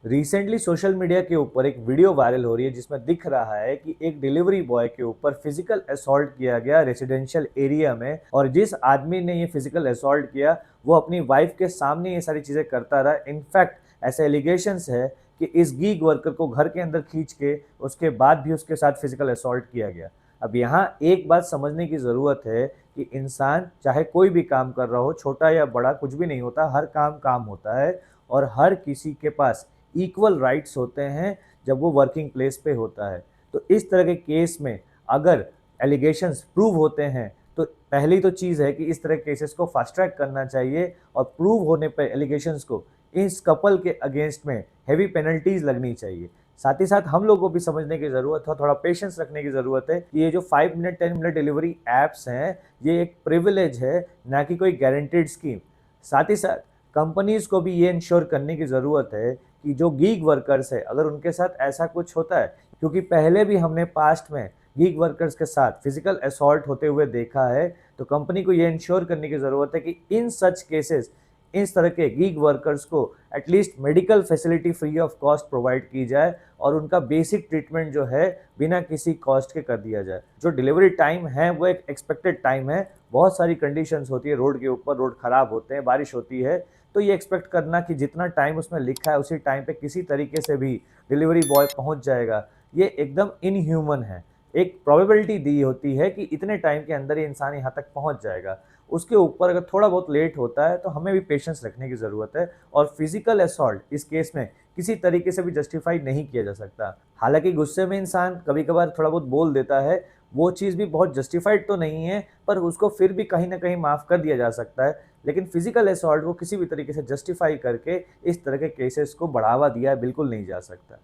Recently social media के ऊपर एक वीडियो वायरल हो रही है जिसमें दिख रहा है कि एक डिलीवरी बॉय के ऊपर फिजिकल असॉल्ट किया गया रेजिडेंशियल एरिया में। और जिस आदमी ने ये फिजिकल असॉल्ट किया वो अपनी वाइफ के सामने ये सारी चीजें करता रहा। इनफैक्ट ऐसे एलिगेशंस है कि इस गीग वर्कर को घर के अंदर खींच के उसके बाद भी उसके साथ फिजिकल असॉल्ट किया गया। अब यहाँ एक बात समझने की जरूरत है कि इंसान चाहे कोई भी काम कर रहा हो, छोटा या बड़ा कुछ भी नहीं होता, हर काम काम होता है और हर किसी के पास इक्वल राइट्स होते हैं जब वो वर्किंग प्लेस पे होता है। तो इस तरह के केस में अगर एलिगेशंस प्रूव होते हैं तो पहली तो चीज़ है कि इस तरह के केसेस को फास्ट ट्रैक करना चाहिए और प्रूव होने पर एलिगेशंस को इस कपल के अगेंस्ट में हेवी पेनल्टीज लगनी चाहिए। साथ ही साथ हम लोग को भी समझने की ज़रूरत है, थोड़ा पेशेंस रखने की ज़रूरत है कि ये जो 5 मिनट 10 मिनट डिलीवरी ऐप्स हैं ये एक प्रिविलेज है, ना कि कोई गारंटीड स्कीम। साथ ही साथ कंपनीज को भी ये इंश्योर करने की ज़रूरत है कि जो गीग वर्कर्स है अगर उनके साथ ऐसा कुछ होता है, क्योंकि पहले भी हमने पास्ट में गीग वर्कर्स के साथ फिजिकल असॉल्ट होते हुए देखा है, तो कंपनी को ये इंश्योर करने की ज़रूरत है कि इन सच केसेस इस तरह के गीग वर्कर्स को at least medical facility free of cost provide की जाए और उनका बेसिक ट्रीटमेंट जो है बिना किसी कॉस्ट के कर दिया जाए। जो डिलीवरी टाइम है वो एक एक्सपेक्टेड टाइम है। बहुत सारी कंडीशंस होती है रोड के ऊपर, रोड खराब होते हैं, बारिश होती है, तो ये एक्सपेक्ट करना कि जितना टाइम उसमें लिखा है उसी टाइम पे किसी तरीके से भी डिलीवरी बॉय पहुंच जाएगा, ये एकदम इनह्यूमन है। एक प्रोबेबिलिटी दी होती है कि इतने टाइम के अंदर ये इंसान यहाँ तक पहुंच जाएगा, उसके ऊपर अगर थोड़ा बहुत लेट होता है तो हमें भी पेशेंस रखने की ज़रूरत है। और फिजिकल असॉल्ट इस केस में किसी तरीके से भी जस्टिफाई नहीं किया जा सकता। हालांकि गुस्से में इंसान कभी कभार थोड़ा बहुत बोल देता है, वो चीज़ भी बहुत जस्टिफाइड तो नहीं है, पर उसको फिर भी कहीं ना कहीं माफ़ कर दिया जा सकता है। लेकिन फिजिकल असॉल्ट को किसी भी तरीके से जस्टिफाई करके इस तरह के केसेस को बढ़ावा दिया बिल्कुल नहीं जा सकता।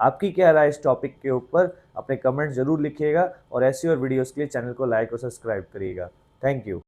आपकी क्या राय इस टॉपिक के ऊपर? अपने कमेंट जरूर लिखिएगा और ऐसी और वीडियोस के लिए चैनल को लाइक और सब्सक्राइब करिएगा। Thank you.